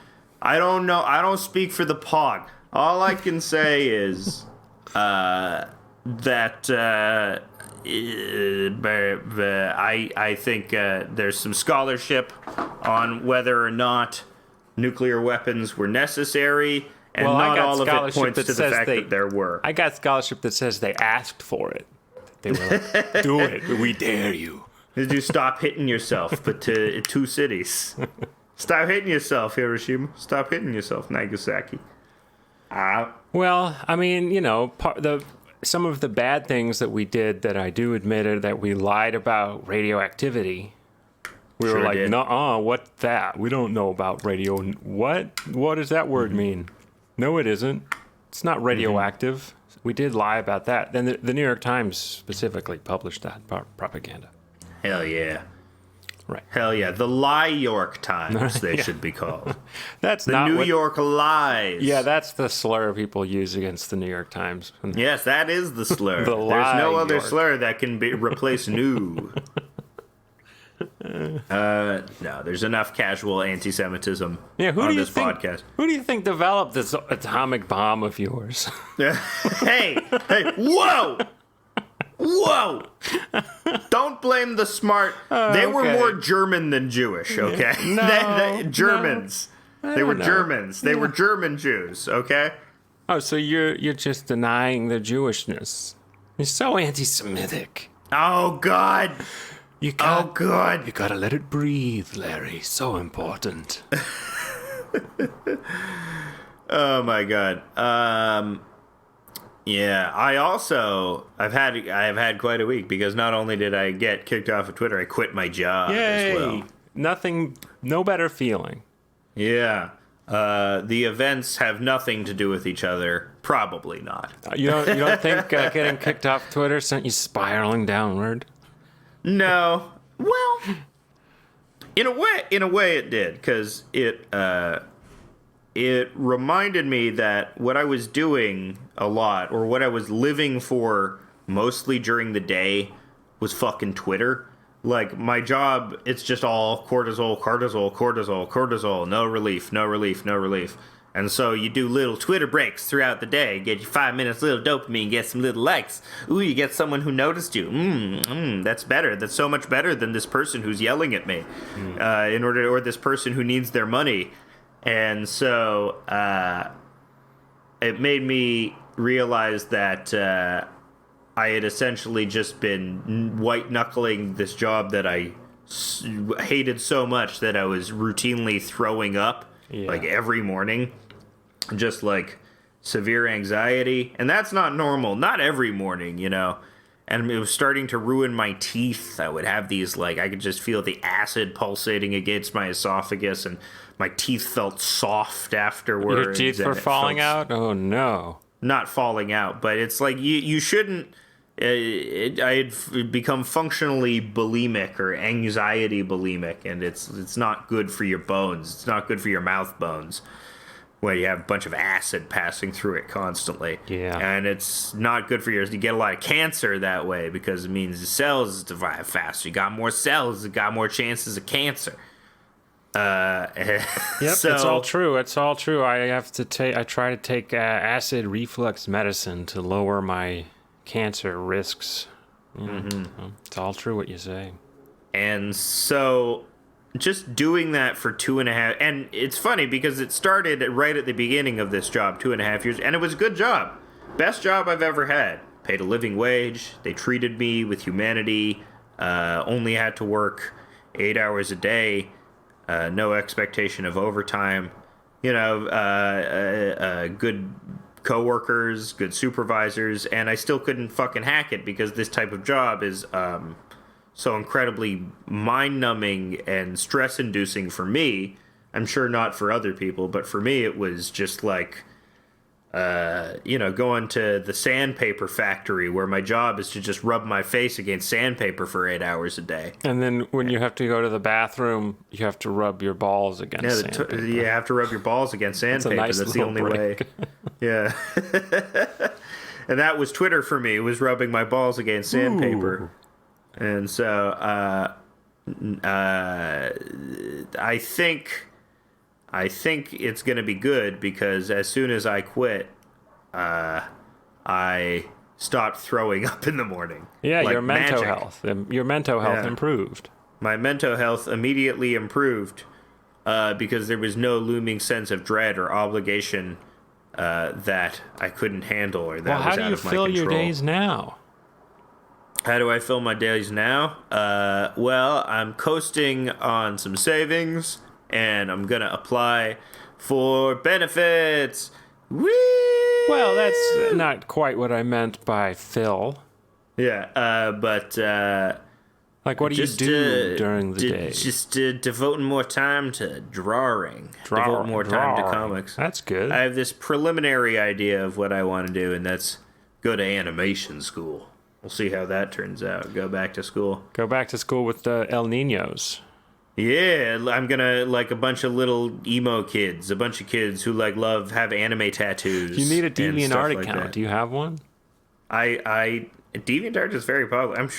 I don't know. I don't speak for the Pog. All I can say is that I think there's some scholarship on whether or not nuclear weapons were necessary, and not all of it points to the fact that there were. I got scholarship that says they asked for it. They were like, do it. We dare you. Did you stop hitting yourself, but to two cities? Stop hitting yourself, Hiroshima. Stop hitting yourself, Nagasaki. Well, I mean, some of the bad things that we did that I do admit that we lied about radioactivity. We Sure were like, did. nuh-uh, what that? We don't know about radio. What? What does that word mean? No, it isn't. It's not radioactive. We did lie about that. Then the New York Times specifically published that propaganda. Hell yeah. Right. Hell yeah. The Lie York Times, they should be called. That's The not New what, York Lies. Yeah, that's the slur people use against the New York Times. Yes, that is the slur. The There's Lie no other York. slur that can replace new. No, there's enough casual anti-Semitism Yeah, who on do you this think? podcast. Who do you think developed this atomic bomb of yours? Hey, whoa! Whoa! Don't blame the smart. They were okay. more German than Jewish, okay? No, Germans. I They were don't know. Germans. They were German Jews, okay? Oh, so you're just denying their Jewishness. You're so anti-Semitic. Oh, God. You Oh, got God. you gotta let it breathe, Larry. So important. Oh, my God. Yeah, I've had quite a week because not only did I get kicked off of Twitter, I quit my job as well. Nothing. No better feeling. Yeah. The events have nothing to do with each other. Probably not. You don't think getting kicked off Twitter sent you spiraling downward? No. Well, in a way it did, because it reminded me that what I was doing a lot, or what I was living for mostly during the day, was fucking Twitter. Like, my job, it's just all cortisol, cortisol, cortisol, cortisol, no relief, no relief, no relief. And so you do little Twitter breaks throughout the day, get you 5 minutes, little dopamine, get some little likes. Ooh, you get someone who noticed you. That's better. That's so much better than this person who's yelling at me, or this person who needs their money. And so it made me realize that I had essentially just been white-knuckling this job that I hated so much that I was routinely throwing up, like, every morning. Just, like, severe anxiety. And that's not normal. Not every morning, you know. And it was starting to ruin my teeth. I would have these, like, I could just feel the acid pulsating against my esophagus, and my teeth felt soft afterwards. Your teeth were falling out? Oh, no. Not falling out, but it's like you shouldn't. I had become functionally bulimic or anxiety bulimic, and it's not good for your bones. It's not good for your mouth bones when you have a bunch of acid passing through it constantly. Yeah. And it's not good for yours. You get a lot of cancer that way because it means the cells divide faster. You got more cells, you got more chances of cancer. Yep, so, it's all true. It's all true. I try to take acid reflux medicine to lower my cancer risks. It's all true what you say. And so just doing that for 2.5, and it's funny because it started right at the beginning of this job, 2.5 years, and it was a good job. Best job I've ever had. Paid a living wage. They treated me with humanity. Only had to work 8 hours a day. No expectation of overtime. You know, good coworkers, good supervisors, and I still couldn't fucking hack it because this type of job is so incredibly mind-numbing and stress-inducing for me. I'm sure not for other people, but for me it was just like, you know, going to the sandpaper factory where my job is to just rub my face against sandpaper for 8 hours a day. And then when you have to go to the bathroom, you have to rub your balls against sandpaper. You have to rub your balls against sandpaper. Nice That's the little only break. way. Yeah. And that was Twitter for me, was rubbing my balls against sandpaper. Ooh. And so I think it's going to be good because as soon as I quit, I stopped throwing up in the morning. Yeah, like your mental magic. health. Your mental health Yeah. improved. My mental health immediately improved because there was no looming sense of dread or obligation that I couldn't handle or that Well, was how out do you of my fill your control. days now? How do I fill my days now? Well, I'm coasting on some savings, and I'm gonna apply for benefits. Whee! Well, that's not quite what I meant by fill. Yeah, but Like, what do you do during the day? Just devoting more time to drawing. Devoting more time to comics. That's good. I have this preliminary idea of what I want to do, and that's go to animation school. We'll see how that turns out. Go back to school. Go back to school with the El Niños. Yeah, I'm gonna like a bunch of little emo kids, a bunch of kids who have anime tattoos. You need a DeviantArt account. Do you have one? DeviantArt is very popular. I'm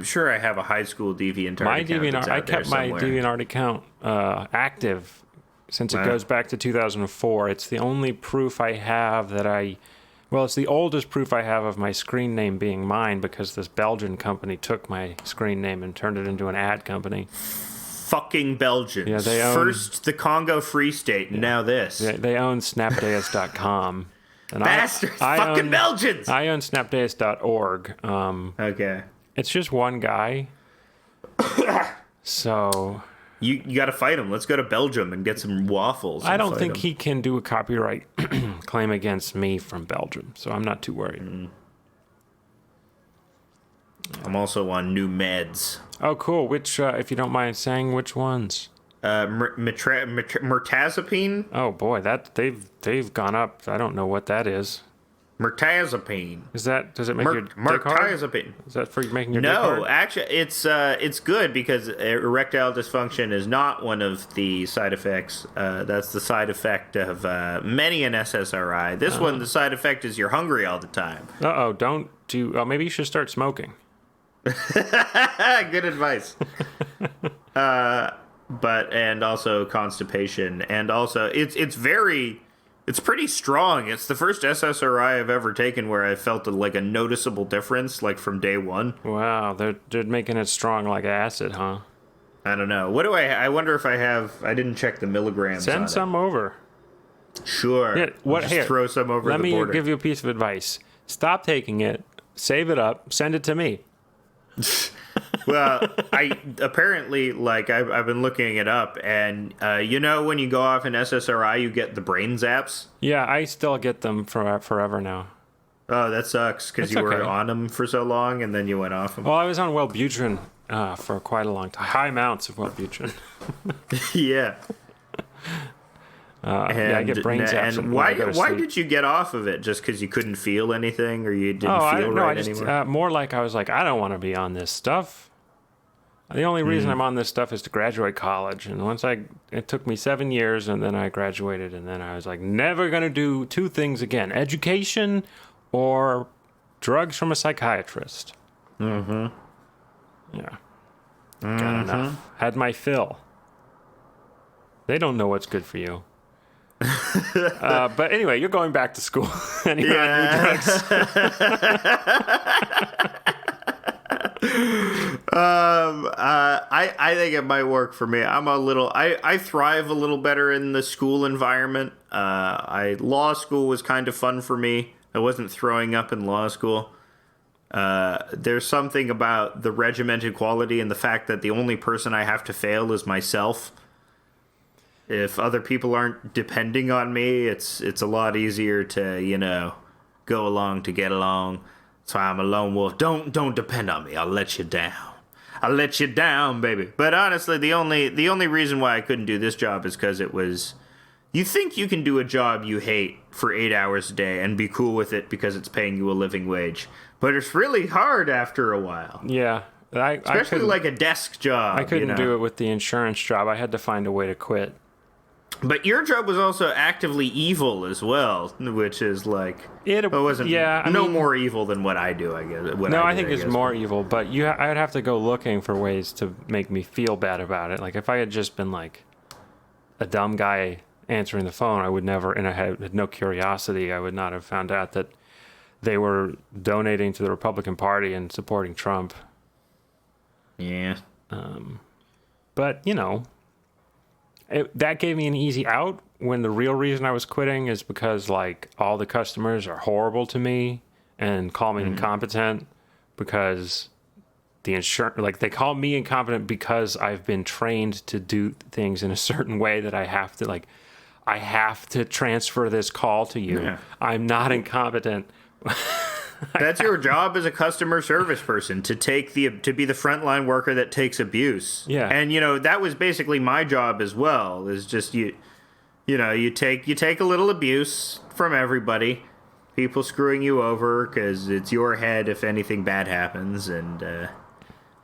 sure I have a high school DeviantArt account. I kept my DeviantArt account active since it goes back to 2004. It's the only proof I have it's the oldest proof I have of my screen name being mine, because this Belgian company took my screen name and turned it into an ad company. Fucking Belgians. Yeah, they own, first the Congo Free State, and now this. They own snapdeus.com. And Bastards! Fucking Belgians! I own snapdeus.org. Okay. It's just one guy. So... You got to fight him. Let's go to Belgium and get some waffles. I don't think he can do a copyright claim against me from Belgium, so I'm not too worried. I'm also on new meds. Oh, cool. Which, if you don't mind saying, which ones? Mirtazapine. Oh boy, they've gone up. I don't know what that is. Mirtazapine. Does it make your dick hard? Mirtazapine. Is that for making your dick hard? No, actually, it's good because erectile dysfunction is not one of the side effects. That's the side effect of many an SSRI. This one, the side effect is you're hungry all the time. Maybe you should start smoking. Good advice. And also constipation, and also it's pretty strong. It's the first SSRI I've ever taken where I felt a noticeable difference, like from day one. Wow, they're making it strong like acid, huh? I don't know. What do I wonder if I have? I didn't check the milligrams. Send some over. Sure. Yeah, throw some over the border. Let me give you a piece of advice. Stop taking it. Save it up. Send it to me. Well, I've been looking it up, and when you go off an SSRI, you get the brain zaps. Yeah, I still get them forever now. Oh, that sucks, because you were on them for so long, and then you went off them. Well, I was on Wellbutrin for quite a long time. High amounts of Wellbutrin. Yeah. I get brain zaps. And why did you get off of it? Just because you couldn't feel anything, or you didn't feel right anymore? More like I was like, I don't want to be on this stuff. The only reason I'm on this stuff is to graduate college. And it took me 7 years, and then I graduated, and then I was like, never going to do two things again: education or drugs from a psychiatrist. Mm-hmm. Yeah. Got enough. Had my fill. They don't know what's good for you. But anyway, you're going back to school and you're on new drugs. I think it might work for me. I thrive a little better in the school environment. Law school was kind of fun for me. I wasn't throwing up in law school. There's something about the regimented quality and the fact that the only person I have to fail is myself. If other people aren't depending on me, it's a lot easier to, go along to get along. That's why I'm a lone wolf. Don't depend on me. I'll let you down. I'll let you down, baby. But honestly, the only reason why I couldn't do this job is because it was... You think you can do a job you hate for 8 hours a day and be cool with it because it's paying you a living wage. But it's really hard after a while. Yeah. Especially like a desk job. I couldn't do it with the insurance job. I had to find a way to quit. But your job was also actively evil as well, which is like... It wasn't more evil than what I do, I guess. I think it's more evil, but I would have to go looking for ways to make me feel bad about it. Like, if I had just been like a dumb guy answering the phone, I would never, and I had no curiosity, I would not have found out that they were donating to the Republican Party and supporting Trump. Yeah. But, that gave me an easy out, when the real reason I was quitting is because, like, all the customers are horrible to me and call me incompetent because the insurance, like, they call me incompetent because I've been trained to do things in a certain way that I have to transfer this call to you. Yeah. I'm not incompetent. That's your job as a customer service person, to be the frontline worker that takes abuse. Yeah. And that was basically my job as well. Is just you take a little abuse from everybody, people screwing you over because it's your head if anything bad happens, and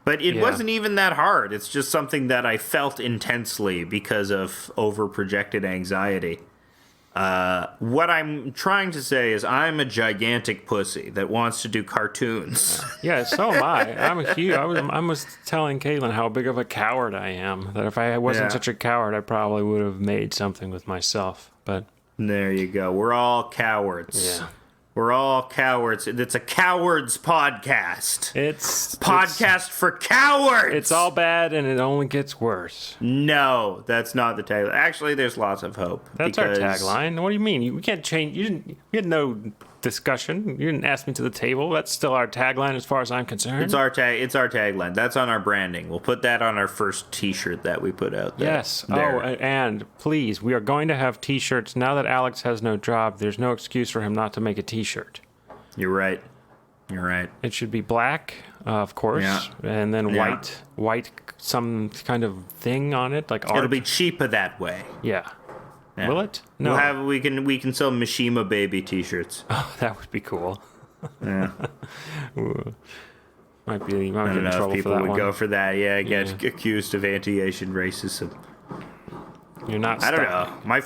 but it wasn't even that hard. It's just something that I felt intensely because of over-projected anxiety. What I'm trying to say is I'm a gigantic pussy that wants to do cartoons. Yeah, so am I. I was telling Caitlin how big of a coward I am. That if I wasn't such a coward, I probably would have made something with myself. But there you go. We're all cowards. Yeah. We're all cowards. It's a cowards podcast. It's podcast for cowards. It's all bad, and it only gets worse. No, that's not the tagline. Actually, there's lots of hope. That's our tagline. What do you mean? We can't change. You had no discussion. You didn't ask me to the table. That's still our tagline, as far as I'm concerned. It's our tagline. That's on our branding. We'll put that on our first T-shirt that we put out there. Yes. Oh, and please, we are going to have T-shirts now that Alex has no job. There's no excuse for him not to make a T-shirt. You're right. It should be black, of course, and then white, some kind of thing on it, like art. It'll be cheaper that way. Yeah. Yeah. Will it? No. We can sell Mishima Baby T-shirts. Oh, that would be cool. Yeah. might get in trouble I don't know if people for that would one. go for that. Yeah, get accused of anti-Asian racism. You're not. I don't know. My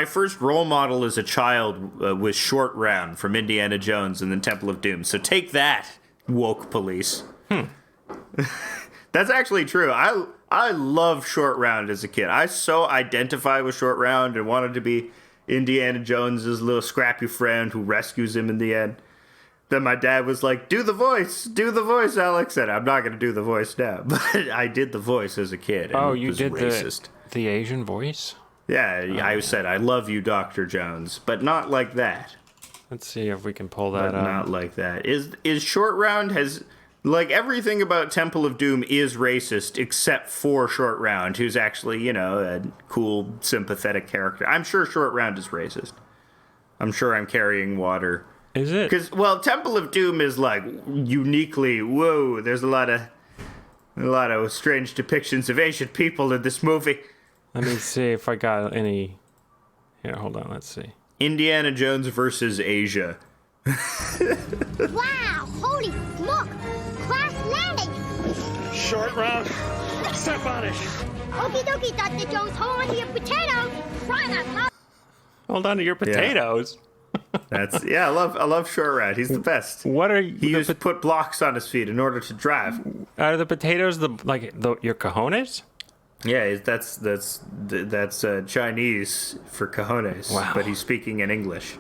first role model as a child was Short Round from Indiana Jones and the Temple of Doom. So take that, woke police. That's actually true. I loved Short Round as a kid. I so identified with Short Round and wanted to be Indiana Jones's little scrappy friend who rescues him in the end. Then my dad was like, do the voice, Alex. And I'm not going to do the voice now. But I did the voice as a kid. And you did racist. The Asian voice? Yeah, I said, I love you, Dr. Jones. But not like that. Let's see if we can pull that up. Not like that. Is Short Round has... Like, everything about Temple of Doom is racist except for Short Round, who's actually, a cool, sympathetic character. I'm sure Short Round is racist. I'm sure I'm carrying water. Is it? Because, Temple of Doom is, like, uniquely, whoa, there's a lot of strange depictions of Asian people in this movie. Let me see if I got any... Here, hold on, let's see. Indiana Jones versus Asia. Wow, holy smoke! Crash landing! Short Round, step on it. Okie dokie, Dr. Jones, hold on to your potato. Try not to. Hold on to your potatoes. I love Short Round. He's the best. What are you? He used to put blocks on his feet in order to drive. Are the potatoes your cojones? Yeah, that's Chinese for cojones. Wow. But he's speaking in English.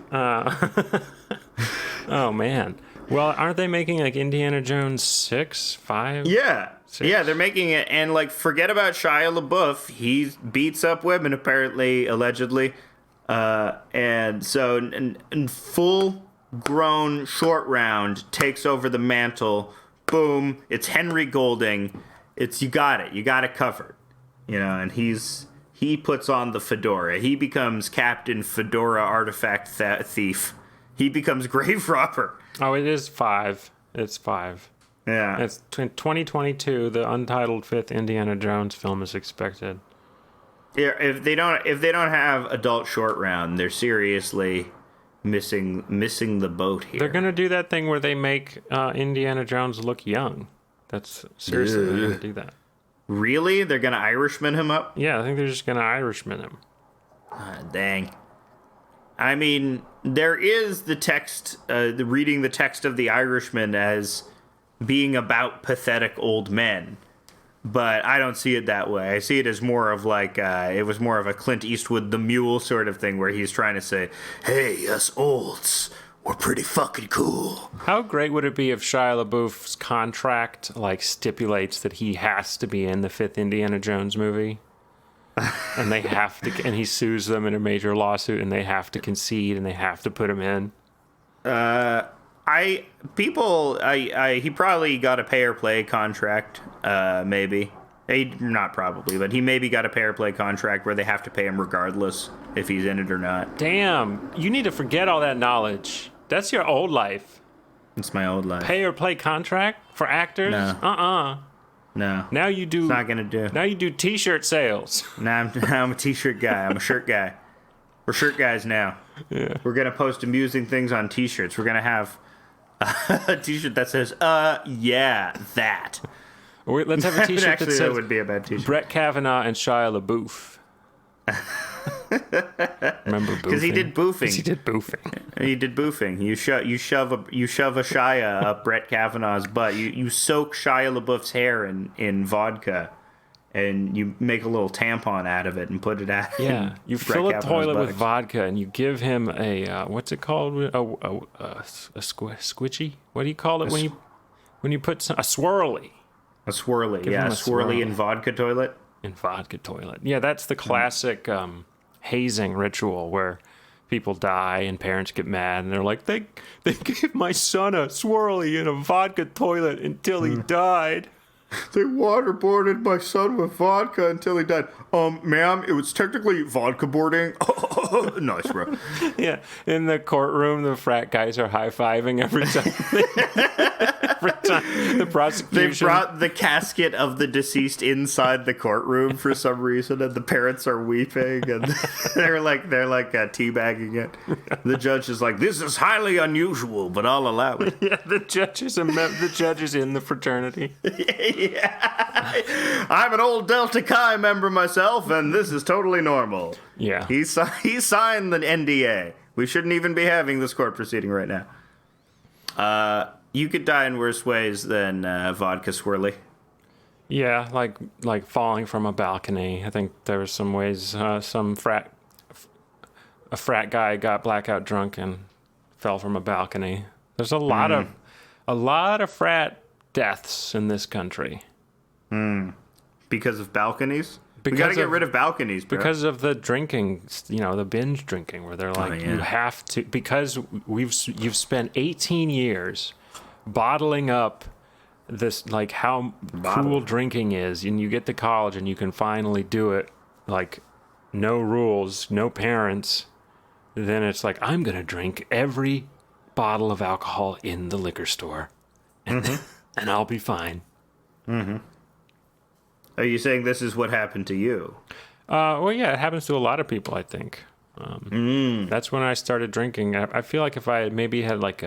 Oh man. Well, aren't they making like Indiana Jones 6, 5? Yeah. 6? Yeah, they're making it, and forget about Shia LaBeouf. He beats up women, apparently, allegedly. And so, in full-grown Short Round takes over the mantle. Boom! It's Henry Golding. You got it covered. And he puts on the fedora. He becomes Captain Fedora Artifact Thief. He becomes Grave Robber. Oh, it is 5. It's 5. Yeah. It's 2022. The untitled 5th Indiana Jones film is expected. Yeah, if they don't have adult Short Round, they're seriously missing the boat here. They're gonna do that thing where they make Indiana Jones look young. That's seriously they're gonna do that. Really? They're gonna Irishman him up? Yeah, I think they're just gonna Irishman him. Dang. I mean, there is the text, reading the text of The Irishman as being about pathetic old men. But I don't see it that way. I see it as more of it was more of a Clint Eastwood The Mule sort of thing where he's trying to say, hey, us olds, we're pretty fucking cool. How great would it be if Shia LaBeouf's contract stipulates that he has to be in the 5th Indiana Jones movie? And they have to, and he sues them in a major lawsuit, and they have to concede, and they have to put him in. He probably got a pay-or-play contract, maybe. Not probably, but he maybe got a pay-or-play contract where they have to pay him regardless if he's in it or not. Damn, you need to forget all that knowledge. That's your old life. It's my old life. Pay or play contract for actors? No. No. Now you do. It's not gonna do. Now you do T-shirt sales. Now I'm a T-shirt guy. I'm a shirt guy. We're shirt guys now. Yeah. We're gonna post amusing things on T-shirts. We're gonna have a T-shirt that says, yeah, that. Wait, let's have a T-shirt Actually, that says that would be a bad T-shirt. Brett Kavanaugh and Shia LaBeouf. Remember boofing? Because he did boofing. He did boofing. He did boofing. You shove a Shia up Brett Kavanaugh's butt. You soak Shia LaBeouf's hair in vodka, and you make a little tampon out of it and put it out. Yeah, you fill a toilet with vodka and you give him a what's it called? A squishy? What do you call it when you put a swirly? A swirly, Give him a swirly in vodka toilet. In vodka toilet. Yeah, that's the classic hazing ritual where people die and parents get mad and they're like, they gave my son a swirly in a vodka toilet until he died. They waterboarded my son with vodka until he died. Ma'am, it was technically vodka boarding. Nice, bro. Yeah, in the courtroom, the frat guys are high-fiving every time. Every time the prosecution... They brought the casket of the deceased inside the courtroom for some reason, and the parents are weeping, and they're like teabagging it. The judge is like, "This is highly unusual, but I'll allow it." Yeah, the judge is in the fraternity. Yeah. I'm an old Delta Chi member myself, and this is totally normal. Yeah. He signed the NDA. We shouldn't even be having this court proceeding right now. You could die in worse ways than vodka swirly. Yeah, like falling from a balcony. I think there were some ways a frat guy got blackout drunk and fell from a balcony. There's a lot of frat deaths in this country. Because of balconies? We gotta get rid of balconies, bro. Because of the drinking, the binge drinking, where they're like, you have to, because you've spent 18 years bottling up this, like, how cool drinking is, and you get to college and you can finally do it, like, no rules, no parents, then it's like, I'm gonna drink every bottle of alcohol in the liquor store, and I'll be fine. Are you saying this is what happened to you? Well, yeah, it happens to a lot of people, I think. That's when I started drinking. I feel like if I had maybe had like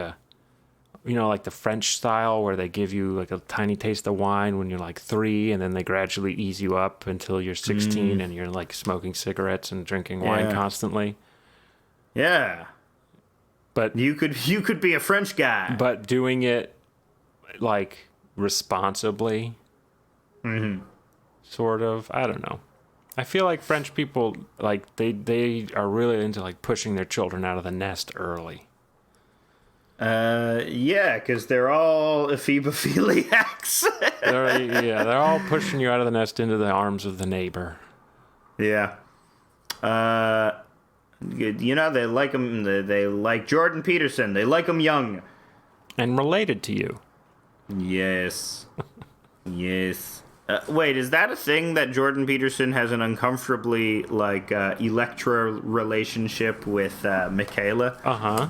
like the French style where they give you like a tiny taste of wine when you're like 3, and then they gradually ease you up until you're 16 and you're like smoking cigarettes and drinking wine constantly. Yeah. But you could be a French guy. But doing it like responsibly. Sort of. I don't know. I feel like French people, like, they are really into, like, pushing their children out of the nest early. Yeah, because they're all ephemophiliacs. They're all pushing you out of the nest into the arms of the neighbor. Yeah. They like them, they like Jordan Peterson. They like him young. And related to you. Yes. Yes. Wait, is that a thing that Jordan Peterson has an uncomfortably, like, Electra relationship with Michaela? Uh-huh.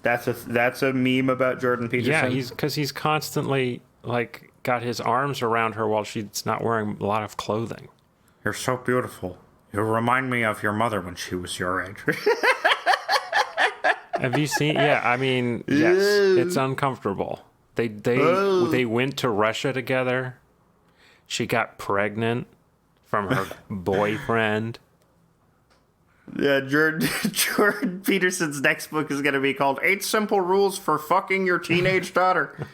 That's a meme about Jordan Peterson? Yeah, because he's constantly, like, got his arms around her while she's not wearing a lot of clothing. You're so beautiful. You remind me of your mother when she was your age. Have you seen? Yeah, I mean, yes, it's uncomfortable. They went to Russia together. She got pregnant from her boyfriend. Yeah, Jordan Peterson's next book is going to be called 8 Simple Rules for Fucking Your Teenage Daughter.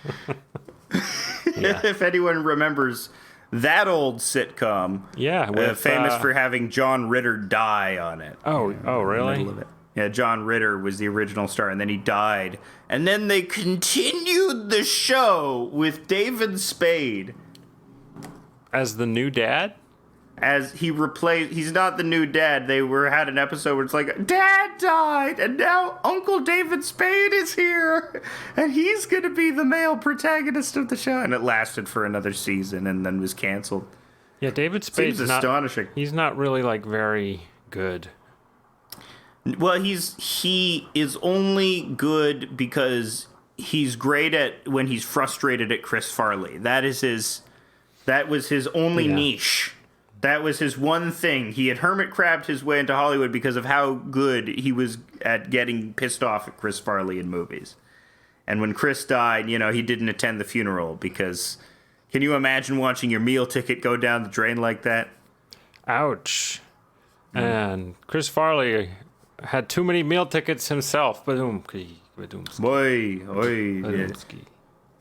Yeah. If anyone remembers that old sitcom. Yeah. Famous for having John Ritter die on it. Oh, really? Yeah, John Ritter was the original star, and then he died. And then they continued the show with David Spade. As the new dad? As he's not the new dad. They had an episode where it's like, Dad died, and now Uncle David Spade is here, and he's going to be the male protagonist of the show. And it lasted for another season and then was canceled. Yeah, David Spade's astonishing. He's not really, like, very good. Well, he is only good because he's great at when he's frustrated at Chris Farley. That was his only niche. That was his one thing. He had hermit crabbed his way into Hollywood because of how good he was at getting pissed off at Chris Farley in movies. And when Chris died, he didn't attend the funeral because can you imagine watching your meal ticket go down the drain like that? Ouch. And Chris Farley had too many meal tickets himself. Boy.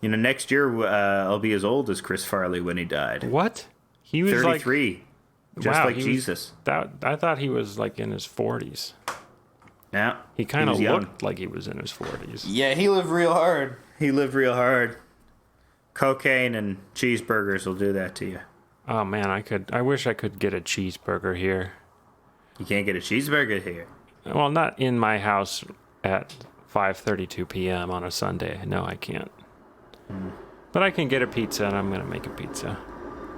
Next year I'll be as old as Chris Farley when he died. What? He was 33. Like Jesus. I thought he was like in his 40s. Yeah. He kind of looked like he was in his 40s. Yeah, he lived real hard. Cocaine and cheeseburgers will do that to you. Oh man, I wish I could get a cheeseburger here. You can't get a cheeseburger here. Well, not in my house at 5:32 p.m. on a Sunday. No, I can't. But I can get a pizza, and I'm going to make a pizza.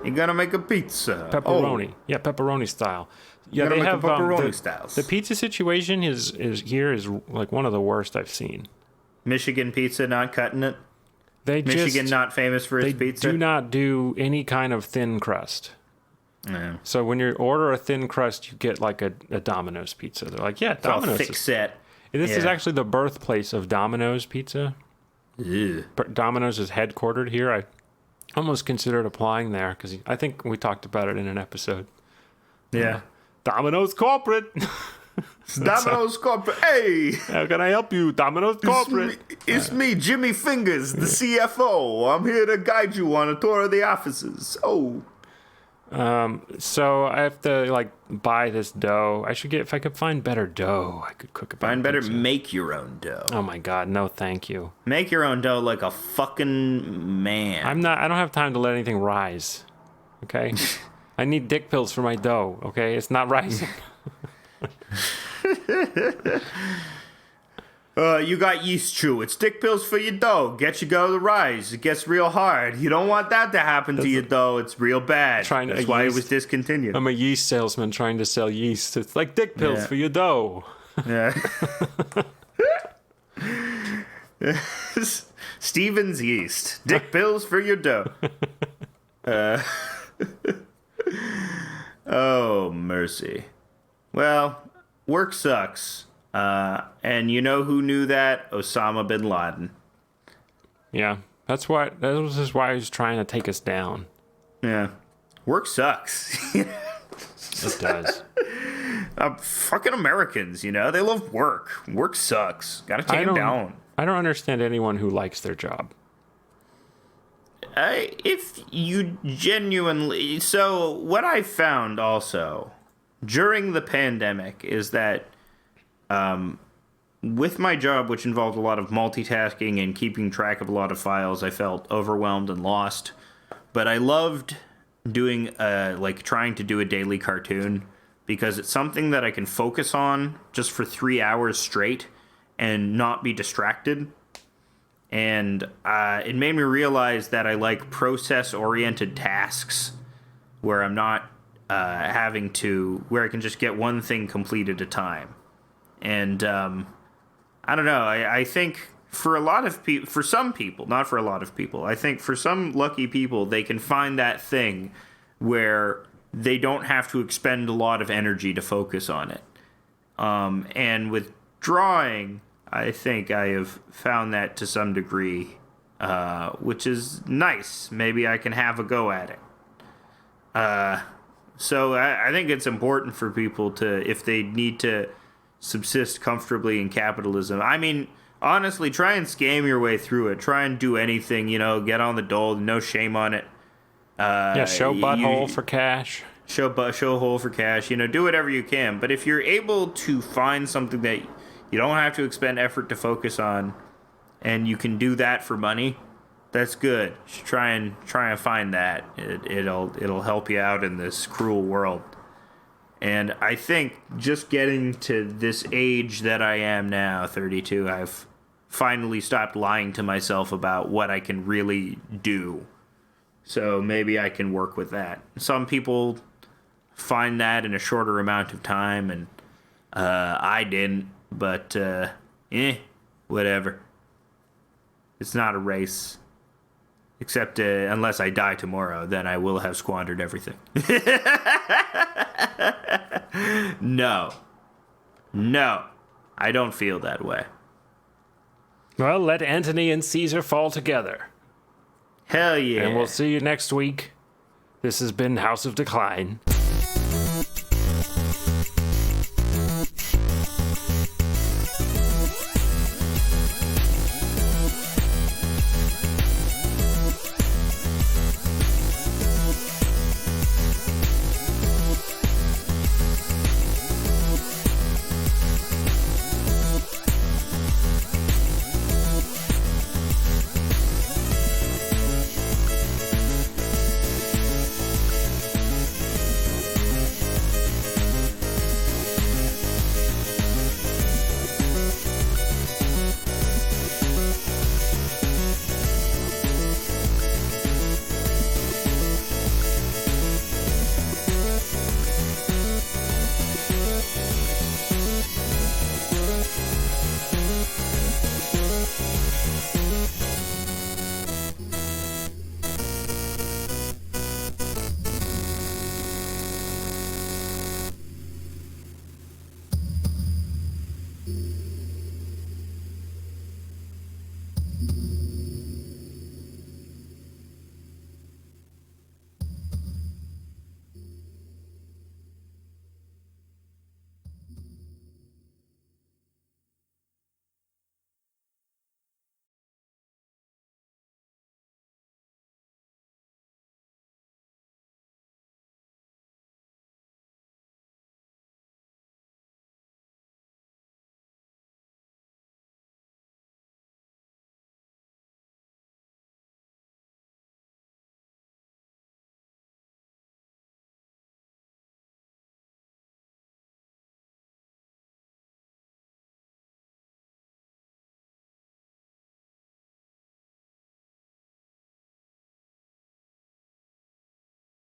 You're going to make a pizza? Pepperoni. Oh. Yeah, pepperoni style. Yeah, they have pepperoni styles. The pizza situation is like one of the worst I've seen. Michigan pizza not cutting it? Michigan not famous for its pizza? They do not do any kind of thin crust. No. So when you order a thin crust, you get like a Domino's pizza. They're like, yeah, Domino's. Thick set. This is actually the birthplace of Domino's pizza. Ew. Domino's is headquartered here. I almost considered applying there because I think we talked about it in an episode. Yeah. Domino's corporate. Domino's corporate. Hey. How can I help you? Domino's corporate. It's me, Jimmy Fingers, the CFO. I'm here to guide you on a tour of the offices. Oh. So I have to buy this dough. I should if I could find better dough, I could cook a pizza. Make your own dough. Oh my God, no thank you. Make your own dough like a fucking man. I don't have time to let anything rise. Okay? I need dick pills for my dough, okay? It's not rising. You got yeast chew. It's dick pills for your dough. Get your dough to rise. It gets real hard. You don't want that to happen to your dough. It's real bad. That's why it was discontinued. I'm a yeast salesman trying to sell yeast. It's like dick pills for your dough. Yeah. Steven's yeast. Dick pills for your dough. Oh, mercy. Well, work sucks. And you know who knew that? Osama bin Laden. Yeah, that was why he was trying to take us down. Yeah. Work sucks. It does. Fucking Americans, they love work. Work sucks. Gotta take them down. I don't understand anyone who likes their job. If you genuinely... So, what I found also during the pandemic is that with my job, which involved a lot of multitasking and keeping track of a lot of files, I felt overwhelmed and lost. But I loved doing, trying to do a daily cartoon because it's something that I can focus on just for 3 hours straight and not be distracted. And it made me realize that I like process-oriented tasks where I'm not where I can just get one thing complete at a time. And I don't know. I think for a lot of people, for some people, not for a lot of people, I think for some lucky people, they can find that thing where they don't have to expend a lot of energy to focus on it. And with drawing, I think I have found that to some degree, which is nice. Maybe I can have a go at it. So I think it's important for people to, if they need to subsist comfortably in capitalism. I mean, honestly, try and scam your way through it. Try and do anything, get on the dole, no shame on it. Show butthole for cash. Show hole for cash. Do whatever you can. But if you're able to find something that you don't have to expend effort to focus on, and you can do that for money, that's good. Try and find that. It'll help you out in this cruel world. And I think just getting to this age that I am now, 32, I've finally stopped lying to myself about what I can really do. So maybe I can work with that. Some people find that in a shorter amount of time, and I didn't. But, whatever. It's not a race. Except unless I die tomorrow, then I will have squandered everything. No. I don't feel that way. Well, let Antony and Caesar fall together. Hell yeah. And we'll see you next week. This has been House of Decline.